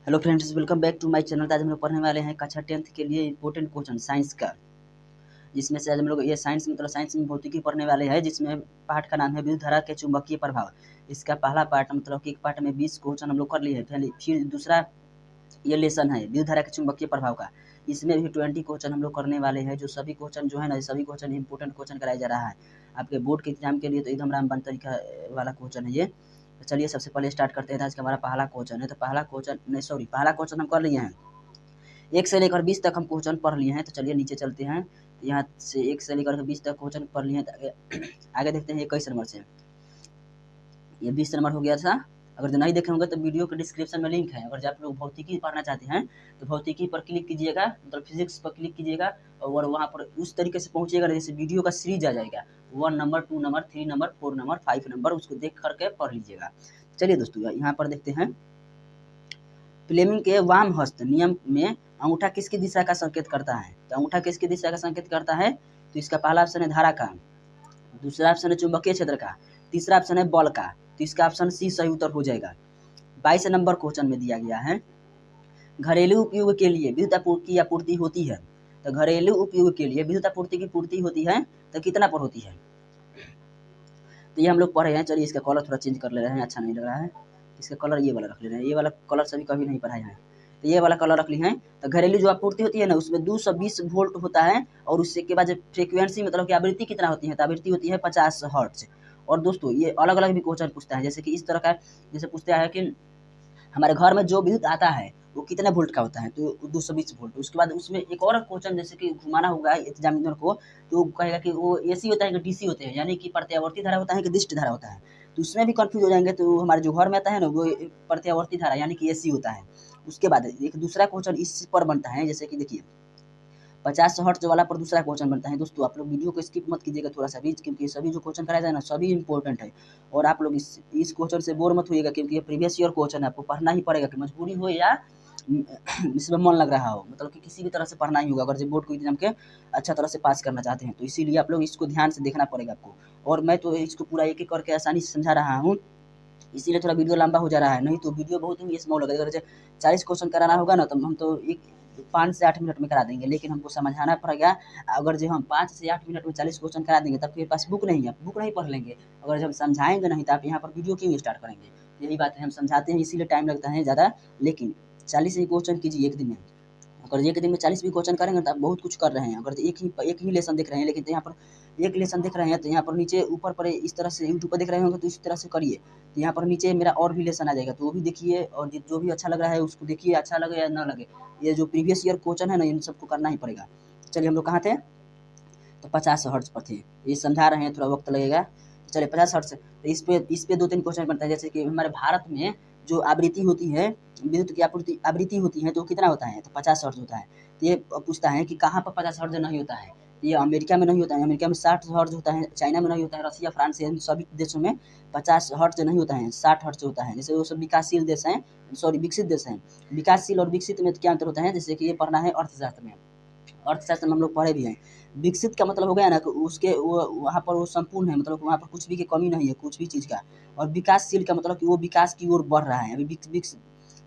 Hello friends, welcome back to my channel. आज हम लोग पढ़ने वाले हैं कक्षा 10th के लिए इंपॉर्टेंट क्वेश्चन साइंस का, जिसमें से आज हम लोग ये साइंस साइंस में भौतिकी पढ़ने वाले हैं, जिसमें पार्ट का नाम है विद्युत धारा के चुंबकीय प्रभाव। इसका पहला पार्ट मतलब कि एक पार्ट में 20 क्वेश्चन हम लोग कर लिए हैं। फिर दूसरा ये लेसन है विद्युत धारा के चुंबकीय प्रभाव का। इसमें भी 20 क्वेश्चन हम लोग करने वाले हैं। जो सभी क्वेश्चन जो है ना, सभी क्वेश्चन इंपॉर्टेंट क्वेश्चन कराया जा रहा है आपके बोर्ड के एग्जाम के लिए। तो एकदम रामबान तरीका वाला क्वेश्चन है ये। तो चलिए सबसे पहले स्टार्ट करते हैं। आज का हमारा पहला क्वेश्चन है। तो पहला क्वेश्चन हम कर लिए हैं। 1 से लेकर 20 तक हम क्वेश्चन पढ़ लिए हैं। तो चलिए नीचे चलते हैं। यहाँ से 1 से लेकर 20 तक क्वेश्चन पढ़ लिए हैं। तो आगे देखते हैं 21 नंबर से। ये 20 नंबर हो गया था। अगर जो नहीं देखे होंगे तो वीडियो के डिस्क्रिप्शन में लिंक है। अगर जब आप लोग भौतिकी पढ़ना चाहते हैं तो भौतिकी पर क्लिक कीजिएगा, मतलब फिजिक्स पर क्लिक कीजिएगा और वहाँ पर उस तरीके से पहुँचिएगा जैसे वीडियो का सीरीज आ जाएगा। 1 number, 2 number, 3 number, 4 number, 5 number, उसको देख करके पढ़ लीजिएगा। चलिए दोस्तों, यहाँ पर देखते हैं फ्लेमिंग के वाम हस्त नियम में अंगूठा किसकी दिशा का संकेत करता है। तो अंगूठा किसकी दिशा का संकेत करता है? तो इसका पहला ऑप्शन है धारा का, दूसरा ऑप्शन है चुंबकीय क्षेत्र का, तीसरा ऑप्शन है बल का। तो इसका ऑप्शन सी सही उत्तर हो जाएगा। 22 नंबर क्वेश्चन में दिया गया है, घरेलू उपयोग के लिए विद्युत आपूर्ति होती है। तो घरेलू उपयोग के लिए विद्युत आपूर्ति की पूर्ति होती है तो कितना पर होती है? तो ये हम लोग पढ़े हैं। चलिए इसका कलर थोड़ा चेंज कर ले रहे हैं, अच्छा नहीं लग रहा है। इसका कलर ये वाला रख ले रहे हैं। ये वाला कलर सभी कभी नहीं पढ़ाए हैं, तो ये वाला कलर रख ली है। तो घरेलू जो आपूर्ति होती है ना, उसमें 220 वोल्ट होता है। और उससे के बाद फ्रीक्वेंसी मतलब कि आवृत्ति कितना होती है? तो आवृत्ति होती है 50 हर्ट्ज। और दोस्तों ये अलग अलग भी क्वेश्चन पूछता है, जैसे कि इस तरह का, जैसे पूछता है कि हमारे घर में जो विद्युत आता है वो कितने वोल्ट का होता है? तो 220 वोल्ट। उसके बाद उसमें एक और क्वेश्चन जैसे कि घुमाना होगा एग्जामिनर को, तो वो कहेगा कि वो एसी होता है कि डीसी होते हैं, यानी कि प्रत्यावर्ती धारा होता है कि दिष्ट धारा होता है। तो उसमें भी कंफ्यूज हो जाएंगे। तो हमारे जो घर में आता है ना, वो प्रत्यावर्ती धारा यानी कि एसी होता है। उसके बाद एक दूसरा क्वेश्चन इस पर बनता है, जैसे कि देखिए 50 हर्ट्ज वाला पर दूसरा क्वेश्चन बनता है। दोस्तों आप लोग वीडियो को स्किप मत कीजिएगा थोड़ा सा भी, क्योंकि सभी जो क्वेश्चन कराया जाए ना सभी इंपॉर्टेंट है। और आप लोग इस क्वेश्चन से बोर मत होइएगा, क्योंकि ये प्रीवियस ईयर क्वेश्चन है, आपको पढ़ना ही पड़ेगा, कि मजबूरी हो या इसमें मन लग रहा हो, मतलब कि किसी भी तरह से पढ़ना ही होगा अगर जो बोर्ड को एग्जाम के अच्छा तरह से पास करना चाहते हैं। तो इसीलिए आप लोग इसको ध्यान से देखना पड़ेगा आपको। और मैं तो इसको पूरा एक एक करके आसानी से समझा रहा हूँ, इसीलिए थोड़ा वीडियो लंबा हो जा रहा है। नहीं तो वीडियो बहुत ही स्मॉल लगेगा। अगर 40 क्वेश्चन कराना होगा ना, तो हम तो एक 5 से 8 मिनट में करा देंगे, लेकिन हमको समझाना पड़ेगा। अगर जो हम 5 से 8 मिनट में 40 क्वेश्चन करा देंगे, तब आपके पास बुक नहीं है, बुक नहीं पढ़ लेंगे। अगर जब समझाएंगे नहीं तो आप यहाँ पर वीडियो क्यों स्टार्ट करेंगे? यही बात है, हम समझाते हैं इसीलिए टाइम लगता है ज़्यादा। लेकिन 40 ही क्वेश्चन कीजिए एक दिन में। अगर एक दिन में 40 भी क्वेश्चन करेंगे तो आप बहुत कुछ कर रहे हैं। अगर एक ही लेसन देख रहे हैं, लेकिन तो यहाँ पर एक लेसन देख रहे हैं, तो यहाँ पर नीचे ऊपर पर इस तरह से यूट्यूब पर देख रहे होंगे तो इस तरह से करिए। तो यहाँ पर नीचे मेरा और भी लेसन आ जाएगा, तो वो भी देखिए। और जो भी अच्छा लग रहा है उसको देखिए, अच्छा लगे या ना लगे। ये जो प्रीवियस ईयर क्वेश्चन है ना, इन सबको करना ही पड़ेगा। चलिए हम लोग कहाँ थे? तो 50 हर्ट्ज पर थे। ये समझा रहे हैं, थोड़ा वक्त लगेगा। चलिए 50 हर्ट्ज। तो इस पे 2-3 क्वेश्चन बनता है, जैसे कि हमारे भारत में जो आवृत्ति होती है, विद्युत की आपूर्ति आवृत्ति होती है, तो कितना होता है? तो 50 हर्ट्ज होता है। तो ये पूछता है कि कहाँ पर 50 हर्ट्ज नहीं होता है? ये अमेरिका में नहीं होता है। अमेरिका में 60 हर्ट्ज होता है, चाइना में नहीं होता है, रसिया, फ्रांस, इन सभी देशों में 50 हर्ट्ज नहीं होता है, 60 हर्ट्ज होता है। जैसे वो सब विकासशील देश हैं, सॉरी विकसित देश हैं। विकासशील और विकसित में क्या अंतर होता है? जैसे कि ये पढ़ना है अर्थशास्त्र में। अर्थशास्त्र में हम लोग पढ़े भी हैं। विकसित का मतलब हो गया ना कि उसके वो वहाँ पर वो संपूर्ण है, मतलब वहाँ पर कुछ भी की कमी नहीं है, कुछ भी चीज़ का। और विकासशील का मतलब कि वो विकास की ओर बढ़ रहा है। अभी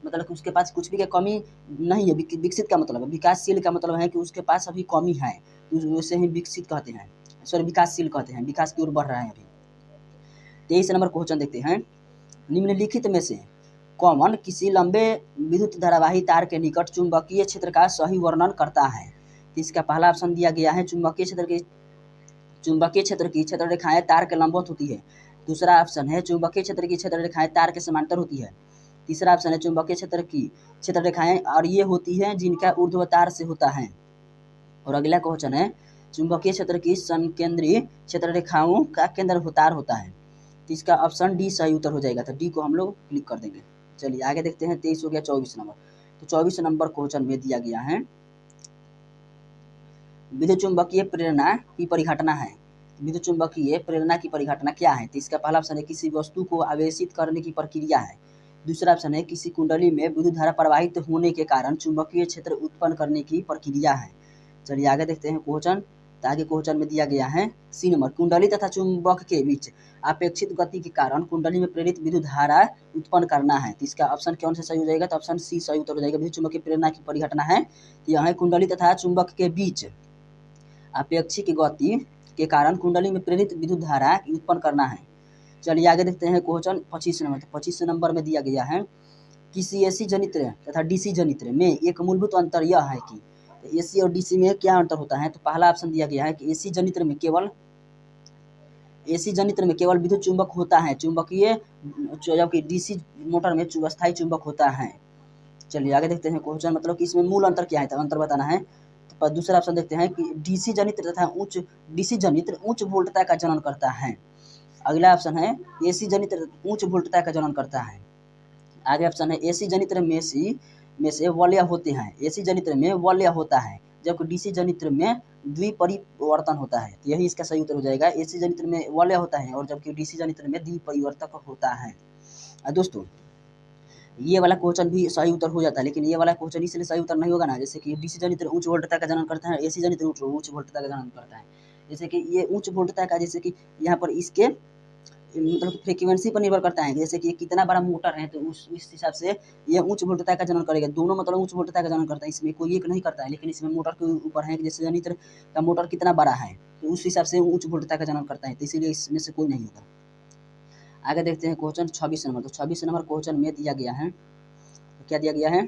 मतलब कि उसके पास कुछ भी की कमी नहीं है। विकसित का मतलब है, विकासशील का मतलब है कि उसके पास अभी कमी है, तो उसे ही विकसित कहते हैं, सॉरी विकासशील कहते हैं, विकास की ओर बढ़ रहा है अभी। 23 नंबर क्वेश्चन देखते हैं, निम्नलिखित में से कौन किसी लंबे विद्युत धारावाही तार के निकट चुंबकीय क्षेत्र का सही वर्णन करता है? तो इसका पहला ऑप्शन दिया गया है, चुंबकीय क्षेत्र की क्षेत्र रेखाएं तार के लंबवत होती है। दूसरा ऑप्शन है चुंबकीय क्षेत्र की क्षेत्र रेखाएं तार के समांतर होती है। तीसरा ऑप्शन है चुंबकीय क्षेत्र की क्षेत्र रेखाएं और ये होती है जिनका ऊर्ध्वतार से होता है। और अगला क्वेश्चन है, चुंबकीय क्षेत्र की संकेंद्रीय क्षेत्र रेखाओं का केंद्र होतार होता है। तो इसका ऑप्शन डी सही उत्तर हो जाएगा। तो डी को हम लोग क्लिक कर देंगे। चलिए आगे देखते हैं। 23 हो गया, 24 नंबर। तो 24 नंबर क्वेश्चन में दिया गया है, विद्युत चुंबकीय प्रेरणा की परिघटना है। विद्युत चुंबकीय प्रेरणा की परिघटना क्या है? तो इसका पहला ऑप्शन है किसी वस्तु को आवेशित करने की प्रक्रिया है। दूसरा ऑप्शन है किसी कुंडली में विद्युत धारा प्रवाहित होने के कारण चुंबकीय क्षेत्र उत्पन्न करने की प्रक्रिया है। चलिए आगे देखते हैं क्वेश्चन। तो आगे क्वेश्चन में दिया गया है सी नंबर, कुंडली तथा चुंबक के बीच अपेक्षित गति के कारण कुंडली में प्रेरित विद्युत धारा उत्पन्न करना है। तो इसका ऑप्शन कौन सा सही हो जाएगा? तो ऑप्शन सी सही उत्तर हो जाएगा। विद्युत चुंबकीय प्रेरणा की परिघटना है, तो यह है कुंडली तथा चुंबक के बीच अपेक्षित गति के कारण कुंडली में प्रेरित विद्युत धारा उत्पन्न करना है। चलिए आगे देखते हैं क्वेश्चन 25 नंबर। तो 25 नंबर में दिया गया है किसी एसी जनित्र तथा डीसी जनित्र में एक मूलभूत अंतर यह है कि एसी और डीसी में क्या अंतर होता है? तो पहला ऑप्शन दिया गया है कि एसी जनित्र में केवल विद्युत चुंबक होता है चुंबकीय, जबकि डीसी मोटर में अस्थायी चुंबक होता है। चलिए आगे देखते हैं क्वेश्चन, मतलब कि इसमें मूल अंतर क्या है, तो अंतर बताना है। तो दूसरा ऑप्शन देखते हैं कि डीसी जनित्र तथा उच्च वोल्टता का जनन करता है। अगला ऑप्शन है एसी जनित्र उच्च वोल्टता का जनन करता है। आगे ऑप्शन है एसी जनित्र में से वलय होते हैं, एसी जनित्र में वलय होता है, जबकि डीसी जनित्र में द्विपरिवर्तन होता है। तो यही इसका सही उत्तर हो जाएगा, एसी जनित्र में वलय होता है और जबकि डीसी जनित्र में द्विपरिवर्तक होता है। दोस्तों ये वाला क्वेश्चन भी सही उत्तर हो जाता है, लेकिन ये वाला क्वेश्चन इसलिए सही उत्तर नहीं होगा ना, जैसे कि डीसी जनित्र उच्च वोल्टता का जनन करता है, एसी जनित्र उच्च वोल्टता का जनन करता है। जैसे कि ये उच्च वोल्टता का, जैसे कि यहाँ पर इसके मतलब फ्रीक्वेंसी पर निर्भर करता है, जैसे कि कितना बड़ा मोटर है तो उस हिसाब से ये उच्च वोल्टता का जनन करेगा। दोनों मतलब उच्च वोल्टता का जनन करता है, इसमें कोई एक नहीं करता है, लेकिन इसमें मोटर के ऊपर है कि जैसे जनित्र का मोटर कितना बड़ा है तो उस हिसाब से उच्च वोल्टता का जनन करता है, तो इसीलिए इसमें से कोई नहीं होगा। आगे देखते हैं क्वेश्चन 26 नंबर। तो 26 नंबर क्वेश्चन में दिया गया है, क्या दिया गया है?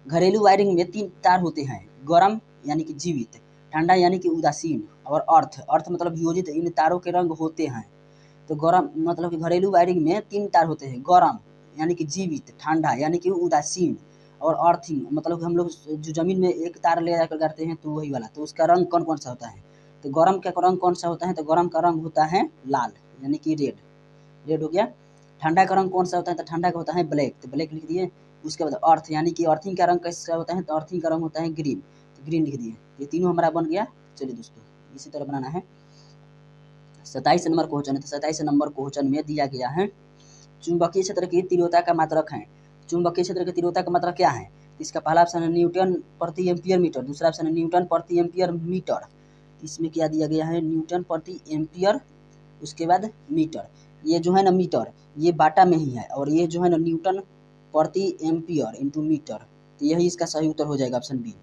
घरेलू वायरिंग में 3 तार होते हैं, गर्म यानी कि जीवित, ठंडा यानी कि उदासीन और अर्थ मतलब वियोजित। इन तारों के रंग होते हैं। तो गरम मतलब कि घरेलू वायरिंग में 3 तार होते हैं, गरम यानी कि जीवित, ठंडा यानी कि उदासीन और अर्थिंग मतलब हम लोग जो जमीन में एक तार ले जाकर गाड़ते हैं तो वही वाला। तो उसका रंग कौन कौन सा होता है? तो गरम का रंग कौन सा होता है? तो गरम का रंग होता है लाल यानी कि रेड हो गया। ठंडा का रंग कौन सा होता है? तो ठंडा का होता है ब्लैक, तो ब्लैक लिख दिए। उसके बाद अर्थ यानी कि अर्थिंग का रंग कैसा होता है? तो अर्थिंग का रंग होता है ग्रीन, तो ग्रीन लिख दिए। ये तीनों हमारा बन गया। चलिए दोस्तों इसी तरह बनाना है। 27 नंबर क्वेश्चन है। तो 27 नंबर क्वेश्चन में दिया गया है चुंबकीय क्षेत्र की तीव्रता का मात्रक है। चुंबकीय क्षेत्र की तीव्रता का मात्रक क्या है? इसका पहला ऑप्शन है न्यूटन प्रति एम्पियर मीटर, दूसरा ऑप्शन है न्यूटन प्रति एम्पियर मीटर। इसमें क्या दिया गया है? न्यूटन प्रति एम्पियर, उसके बाद मीटर। ये जो है ना मीटर ये बाटा में ही है, और ये जो है ना न्यूटन प्रति एम्पियर इंटू मीटर, तो यही इसका सही उत्तर हो जाएगा ऑप्शन बी।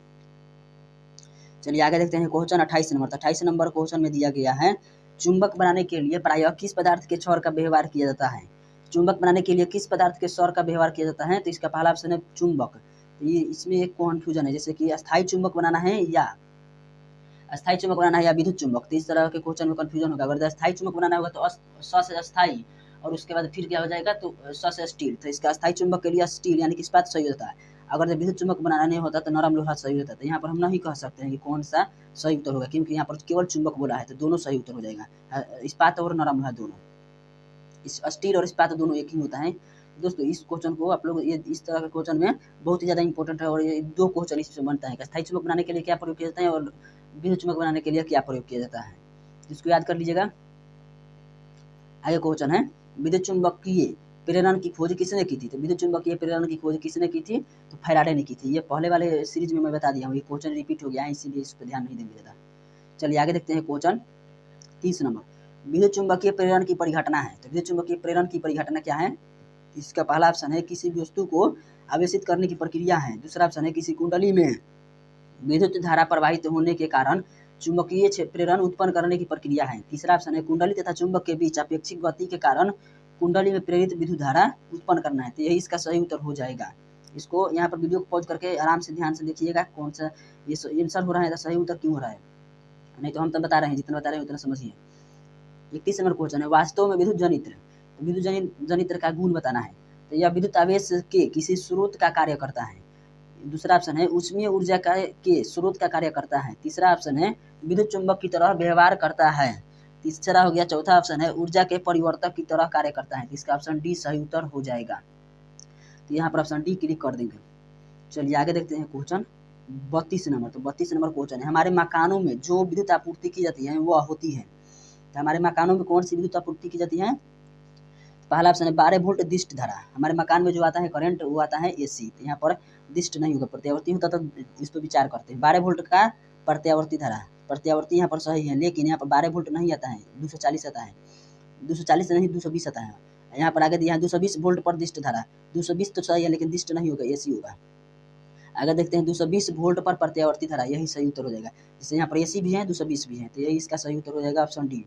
चलिए आगे देखते हैं क्वेश्चन 28 नंबर। तो 28 नंबर क्वेश्चन में दिया गया है चुंबक बनाने के लिए प्रायः किस पदार्थ के क्षौर का व्यवहार किया जाता है? चुंबक बनाने के लिए किस पदार्थ के क्षौर का व्यवहार किया जाता है? तो इसका पहला ऑप्शन है चुंबक। तो ये इसमें एक कन्फ्यूजन है, जैसे कि अस्थायी चुंबक बनाना है या विद्युत चुंबक। तो इस तरह के क्वेश्चन में कन्फ्यूजन होगा। अगर अस्थायी चुंबक बनाना होगा तो स से अस्थायी और उसके बाद फिर क्या हो जाएगा? तो स से स्टील। तो इसका अस्थायी चुंबक के लिए स्टील यानी कि इस्पात सही होता है। अगर जब विद्युत चुंबक बनाना नहीं होता तो नरम लोहा सही होता है। तो यहाँ पर हम नहीं कह सकते हैं कि कौन सा सही उत्तर होगा, क्योंकि यहाँ पर केवल चुंबक बोला है, तो दोनों सही उत्तर हो जाएगा। इस्पात और नरम लोहा दोनों, स्टील और इस्पात दोनों एक ही होता है। दोस्तों इस क्वेश्चन को आप लोग ये इस तरह के क्वेश्चन में बहुत ही ज़्यादा इंपॉर्टेंट है, और ये 2 क्वेश्चन इससे बनता है। अस्थायी चुंबक बनाने के लिए क्या प्रयोग किया जाता है और विद्युत चुंबक बनाने के लिए क्या प्रयोग किया जाता है, इसको याद कर लीजिएगा। आगे क्वेश्चन है विद्युत चुंबकीय प्रेरण की खोज किसने की थी? तो विद्युत चुंबकीय प्रेरण की खोज किसने की थी? तो फैराडे ने की थी। ये पहले वाले सीरीज में मैं बता दिया हूँ, ये क्वेश्चन रिपीट हो गया है, इसीलिए इस पर ध्यान नहीं देंगे ज़्यादा। चलिए आगे देखते हैं क्वेश्चन 30 नंबर। विद्युत चुंबकीय प्रेरण की परिघटना है। तो विद्युत चुंबकीय प्रेरण की परिघटना क्या है? इसका पहला ऑप्शन है किसी वस्तु को आवेशित करने की प्रक्रिया है, दूसरा ऑप्शन है किसी कुंडली में विद्युत धारा प्रवाहित होने के कारण चुंबकीय प्रेरण उत्पन्न करने की प्रक्रिया है, तीसरा ऑप्शन है कुंडली तथा चुंबक के बीच अपेक्षित गति के कारण कुंडली में प्रेरित विद्युत धारा उत्पन्न करना है। तो यही इसका सही उत्तर हो जाएगा। इसको यहाँ पर वीडियो को पॉज करके आराम से ध्यान से देखिएगा कौन सा ये आंसर हो रहा है, तो सही उत्तर क्यों हो रहा है, नहीं तो हम तो बता रहे हैं, जितना बता रहे हैं उतना समझिए। 31 नंबर क्वेश्चन है वास्तव में विद्युत जनित्र का गुण बताना है। तो यह विद्युत आवेश के किसी स्रोत का कार्य करता है, दूसरा ऑप्शन है ऊष्मीय ऊर्जा के स्रोत का कार्य करता है, तीसरा ऑप्शन है विद्युत चुंबक की तरह व्यवहार करता है, तीसरा हो गया चौथा ऑप्शन है ऊर्जा के परिवर्तक की तरह कार्य करता है। इसका ऑप्शन डी सही उत्तर हो जाएगा। तो यहाँ पर ऑप्शन डी क्लिक कर देंगे। चलिए आगे देखते हैं क्वेश्चन 32 नंबर। तो 32 नंबर क्वेश्चन है हमारे मकानों में जो विद्युत आपूर्ति की जाती है वह होती है। तो हमारे मकानों में कौन सी विद्युत आपूर्ति की जाती है? पहला ऑप्शन है 12 वोल्ट दिष्ट धारा। हमारे मकान में जो आता है करंट वो आता है एसी। तो यहाँ पर दिष्ट नहीं होगा, प्रत्यावर्ती होता तो इस पर विचार करते हैं। 12 वोल्ट का प्रत्यावर्ती धारा प्रत्यावर्ती यहाँ पर सही है, लेकिन यहाँ पर 12 वोल्ट नहीं आता है, 240 आता है, 240 नहीं 220 आता है। यहाँ पर आगे दिया है 220 वोल्ट पर दिष्ट धारा, 220 तो सही है लेकिन दिष्ट नहीं होगा, एसी होगा। आगे देखते हैं 220 वोल्ट पर प्रत्यावर्ती धारा, यही सही उत्तर हो जाएगा। जैसे यहाँ पर एसी भी है 220 भी है, तो यही इसका सही उत्तर हो जाएगा ऑप्शन डी।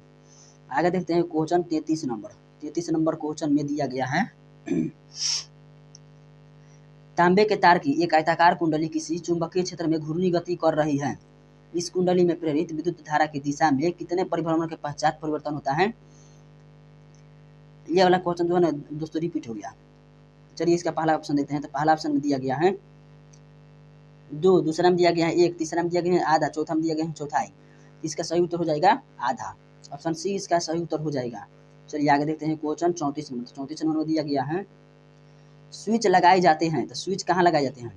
आगे देखते हैं क्वेश्चन 33 नंबर। 33 नंबर क्वेश्चन में दिया गया है तांबे के तार की एक आयताकार कुंडली किसी चुंबकीय क्षेत्र में घूर्णी गति कर रही है। इस कुंडली में प्रेरित विद्युत धारा की दिशा में कितने परिभ्रमण के पश्चात परिवर्तन होता है। यह वाला क्वेश्चन जो है ना दोस्तों रिपीट हो गया। चलिए इसका पहला ऑप्शन देखते हैं। तो पहला ऑप्शन में दिया गया है 2, दूसरा में दिया गया है 1, तीसरा में दिया गया है आधा, चौथा में दिया गया है चौथाई। इसका सही उत्तर हो जाएगा आधा, ऑप्शन सी इसका सही उत्तर हो जाएगा। चलिए आगे देखते हैं क्वेश्चन 34 नंबर। 34 नंबर में दिया गया है स्विच लगाए जाते हैं, तो स्विच कहाँ लगाए जाते हैं।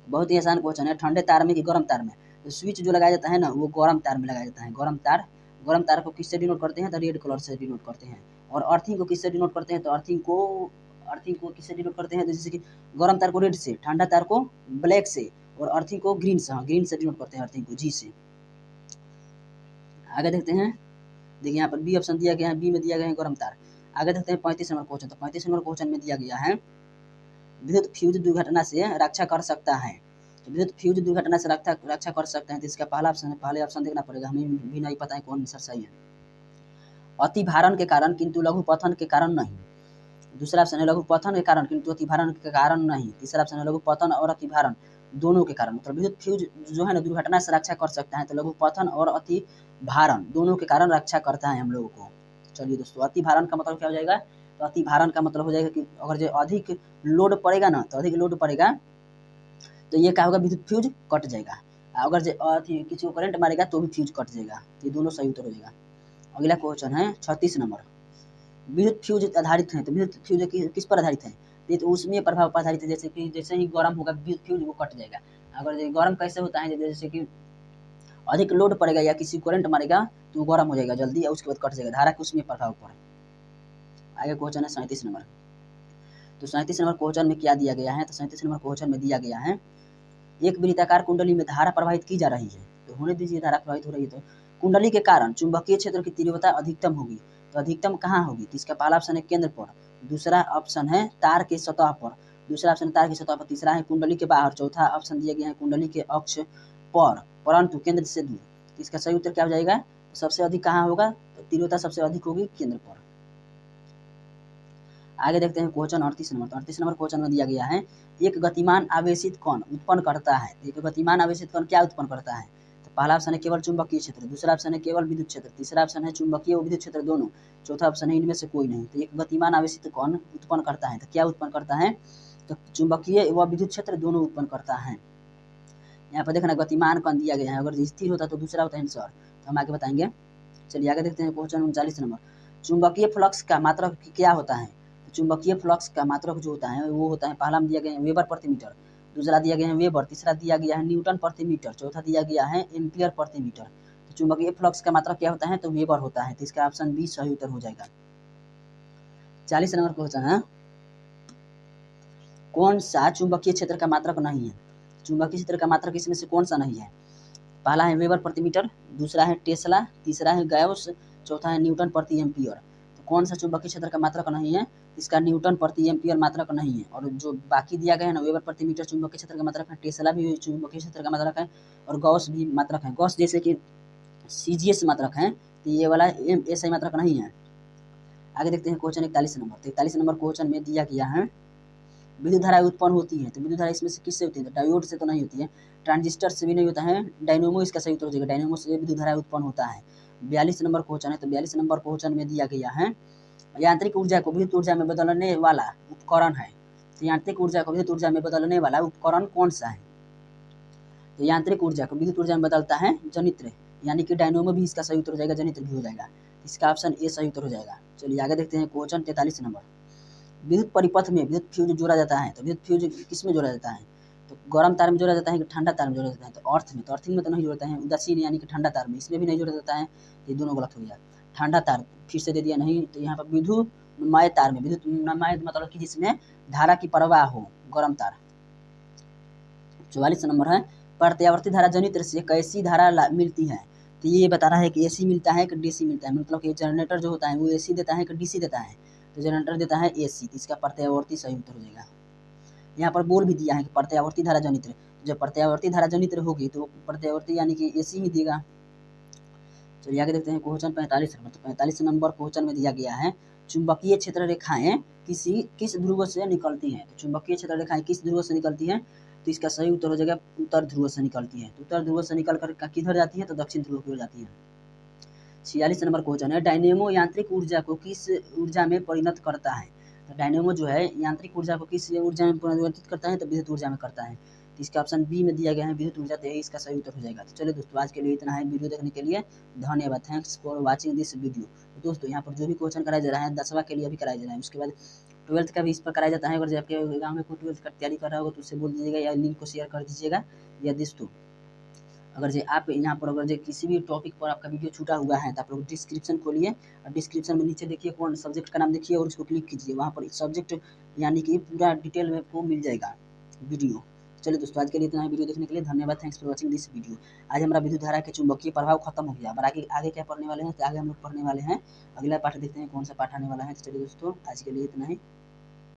बहुत ही आसान क्वेश्चन है, ठंडे तार में कि गर्म तार में। तो स्विच जो लगाया जाता है ना वो गर्म तार में लगाया जाता है। गर्म तार को किससे डिनोट करते हैं, तो रेड कलर से डिनोट करते हैं। और अर्थिंग को किससे डिनोट करते हैं, तो अर्थिंग को किससे डिनोट करते हैं, तो जैसे कि गर्म तार को रेड से, ठंडा तार को ब्लैक से, और अर्थिंग को ग्रीन से, ग्रीन से डिनोट करते हैं, अर्थिंग को जी से। आगे देखते हैं, देखिए यहाँ पर बी ऑप्शन दिया गया है, बी में दिया गया है गर्म तार। आगे देखते हैं 35 नंबर क्वेश्चन। तो 35 नंबर क्वेश्चन में दिया गया है विद्युत फ्यूज दुर्घटना से रक्षा कर सकता है। तो विद्युत फ्यूज दुर्घटना से रक्षा कर सकते हैं, तो इसका पहला ऑप्शन है, पहले ऑप्शन देखना पड़ेगा, हमें भी नहीं पता है कौन आंसर सही है। अति भारण के कारण किंतु लघु पतन के कारण नहीं। दूसरा ऑप्शन है लघु पतन के कारण किंतु अति भारण के कारण नहीं। तीसरा ऑप्शन है लघु पतन और अति भारण दोनों के कारण। मतलब विद्युत फ्यूज जो है ना दुर्घटना से रक्षा कर सकता है, तो लघु पतन और अति भारण दोनों के कारण रक्षा करता है हम लोगों को। चलिए दोस्तों, अति भारण का मतलब क्या हो जाएगा, तो अति भारण का मतलब हो जाएगा कि अगर जो अधिक लोड पड़ेगा ना, तो अधिक लोड पड़ेगा तो ये क्या होगा, विद्युत फ्यूज कट जाएगा। अगर जो किसी को करंट मारेगा तो भी फ्यूज कट जाएगा। तो ये दोनों सही उत्तर हो जाएगा। अगला क्वेश्चन है 36 नंबर। विद्युत फ्यूज आधारित है, तो विद्युत फ्यूज किस पर आधारित है, ये तो उसमें प्रभाव पर आधारित है। जैसे कि जैसे ही गर्म होगा विद्युत फ्यूज वो कट जाएगा। अगर गर्म कैसे होता है, जैसे कि अधिक लोड पड़ेगा या किसी करंट मारेगा तो वो गर्म हो जाएगा जल्दी और उसके बाद कट जाएगा, धारा के उसमें प्रभाव पर। आगे क्वेश्चन है 37 नंबर। तो 37 नंबर क्वेश्चन में क्या दिया गया है, तो 37 नंबर क्वेश्चन में दिया गया है एक वृत्ताकार कुंडली में धारा प्रवाहित की जा रही है। तो होने दीजिए, धारा प्रवाहित हो रही है, तो कुंडली के कारण चुंबकीय क्षेत्र की तीव्रता अधिकतम होगी। तो अधिकतम कहाँ होगी, तो इसका पहला ऑप्शन है केंद्र पर, दूसरा ऑप्शन है तार के सतह पर, दूसरा ऑप्शन तार की सतह पर, तीसरा है कुंडली के बाहर, चौथा ऑप्शन दिया गया है कुंडली के अक्ष पर परंतु केंद्र से दूर। तो इसका सही उत्तर क्या हो जाएगा, सबसे अधिक कहाँ होगा, तो तीव्रता सबसे अधिक होगी केंद्र पर। आगे देखते हैं क्वेश्चन 38 नंबर। तो 38 नंबर क्वेश्चन में दिया गया है एक गतिमान आवेशित कण उत्पन्न करता है। एक गतिमान आवेशित कण क्या उत्पन्न करता है, तो पहला ऑप्शन है केवल चुंबकीय क्षेत्र, दूसरा ऑप्शन है केवल विद्युत क्षेत्र, तीसरा ऑप्शन है चुंबकीय और विद्युत क्षेत्र दोनों, चौथा ऑप्शन है इनमें से कोई नहीं। तो एक गतिमान आवेशित कण उत्पन्न करता है, तो क्या उत्पन्न करता है, तो चुंबकीय व विद्युत क्षेत्र दोनों उत्पन्न करता है। यहाँ पर देखना गतिमान कण दिया गया है, अगर स्थिर होता तो दूसरा होता है आंसर, तो हम आगे बताएंगे। चलिए आगे देखते हैं क्वेश्चन 39 नंबर। चुंबकीय फ्लक्स का मात्रक क्या होता है, तो चुंबकीय फ्लक्स का मात्रक जो होता है वो होता है, पहला में दिया गया है वेबर प्रति मीटर, दूसरा दिया गया है वेबर, तीसरा दिया गया है न्यूटन प्रति मीटर, चौथा दिया गया है एम्पियर प्रति मीटर। तो चुंबकीय फ्लक्स का मात्रक क्या होता है, तो वेबर होता है। तो इसका ऑप्शन बी सही उत्तर हो जाएगा। 40 नंबर क्वेश्चन है कौन सा चुंबकीय क्षेत्र का मात्रक नहीं है। चुंबकीय क्षेत्र का मात्रक इसमें से कौन सा नहीं है, पहला है वेबर प्रति मीटर, दूसरा है टेस्ला, तीसरा है गाउस, चौथा है न्यूटन प्रति एम्पियर। तो कौन सा चुंबकीय क्षेत्र का मात्रक नहीं है, इसका न्यूटन प्रति एम्पियर मात्रक नहीं है। और जो बाकी दिया गया है ना वेबर प्रति मीटर चुंबकीय क्षेत्र का मात्रक है, टेस्ला भी चुंबकीय क्षेत्र का मात्रक है, और गॉस भी मात्रक है। गॉस जैसे कि CGS मात्रक है, तो ये वाला SI मात्रक नहीं है। आगे देखते हैं क्वेश्चन 41 नंबर। 43 नंबर क्वेश्चन में दिया गया है विद्युत धारा उत्पन्न होती है, तो विद्युत धारा इसमें से किससे होती है, तो डायोड से तो नहीं होती है, ट्रांजिस्टर से भी नहीं होता है, डायनेमो इसका सही उत्तर हो जाएगा, डायनेमो से विद्युत धारा उत्पन्न होता है। 42 नंबर क्वेश्चन है। तो 42 नंबर क्वेश्चन में दिया गया है यांत्रिक ऊर्जा को विद्युत ऊर्जा में बदलने वाला उपकरण है। तो यांत्रिक ऊर्जा को विद्युत ऊर्जा में बदलने वाला उपकरण कौन सा है, तो यांत्रिक ऊर्जा को विद्युत ऊर्जा में बदलता है जनित्र, यानी कि डायनेमो भी इसका सही उत्तर हो जाएगा, जनित्र भी हो जाएगा। इसका ऑप्शन ए सही उत्तर हो जाएगा। चलिए आगे देखते हैं क्वेश्चन 43 नंबर। विद्युत परिपथ में विद्युत फ्यूज जोड़ा जाता है, तो विद्युत फ्यूज किस में जोड़ा जाता है, तो गर्म तार में जोड़ा जाता है कि ठंडा तार में जोड़ा जाता है, तो अर्थ में, तो अर्थिंग में तो नहीं जोड़ता है, उदासीन यानी कि ठंडा तार में, इसमें भी नहीं जोड़ा जाता है, ये दोनों गलत हो गया। ठंडा तार फिर से दे दिया नहीं, तो यहाँ पर विद्युन्मय तार में, विद्युन्मय मतलब कि जिसमें धारा की प्रवाह हो, गर्म तार। 44 नंबर है प्रत्यावर्ती धारा जनित्र से कैसी धारा मिलती है। तो ये बता रहा है कि AC मिलता है कि DC मिलता है, मतलब कि जनरेटर जो होता है वो AC देता है कि DC देता है। तो जनरेटर देता है AC, तो इसका प्रत्यावर्ती सही उत्तर हो जाएगा। यहाँ पर बोल भी दिया है कि प्रत्यावर्ती धारा जनित्र, जब प्रत्यावर्ती धारा जनित्र होगी तो प्रत्यावर्ती यानी कि AC ही देगा। चलिए आगे देखते हैं क्वेश्चन 45 नंबर। तो 45 नंबर क्वेश्चन में दिया गया है चुंबकीय क्षेत्र रेखाएं किस ध्रुव से निकलती हैं। तो चुंबकीय क्षेत्र रेखाएं किस ध्रुव से निकलती हैं, तो इसका सही उत्तर हो जाएगा उत्तर ध्रुव से निकलती है। तो उत्तर ध्रुव से निकल कर किधर जाती है, तो दक्षिण ध्रुव की ओर जाती है। 46 नंबर क्वेश्चन है डायनेमो यांत्रिक ऊर्जा को किस ऊर्जा में परिणत करता है। तो डायनेमो जो है यांत्रिक ऊर्जा को किस ऊर्जा में परिवर्तित करता है, तो विद्युत ऊर्जा में करता है। तो इसका ऑप्शन बी में दिया गया है विद्युत ऊर्जा, तो यही इसका सही उत्तर हो जाएगा। तो चलिए दोस्तों आज के लिए इतना है, वीडियो देखने के लिए धन्यवाद, thanks for watching this video. तो दोस्तों यहाँ पर जो भी क्वेश्चन कराया जा रहा है 10वां के लिए भी कराया जा रहा है, उसके बाद 12th का भी इस पर कराया जाता है। अगर जब आपके गाँव में कोई 12th का तैयारी कर रहा होगा तो उससे बोल दीजिएगा या लिंक को शेयर कर दीजिएगा। या दोस्तों अगर जो आप यहाँ पर अगर जो किसी भी टॉपिक पर आपका वीडियो छूटा हुआ है तो आप लोग डिस्क्रिप्शन खोलिए और डिस्क्रिप्शन में नीचे देखिए कौन सब्जेक्ट का नाम देखिए और उसको क्लिक कीजिए, वहाँ पर सब्जेक्ट यानी कि पूरा डिटेल में आपको मिल जाएगा वीडियो। चलिए दोस्तों आज के लिए इतना है, वीडियो देखने के लिए धन्यवाद, thanks for watching this video. आज हमारा विद्युत धारा के चुंबकीय प्रभाव खत्म हो गया। अब आगे क्या पढ़ने वाले हैं, तो आगे हम लोग पढ़ने वाले हैं अगला पाठ, देखते हैं कौन सा पाठ आने वाला है। तो चलिए दोस्तों आज के लिए इतना ही।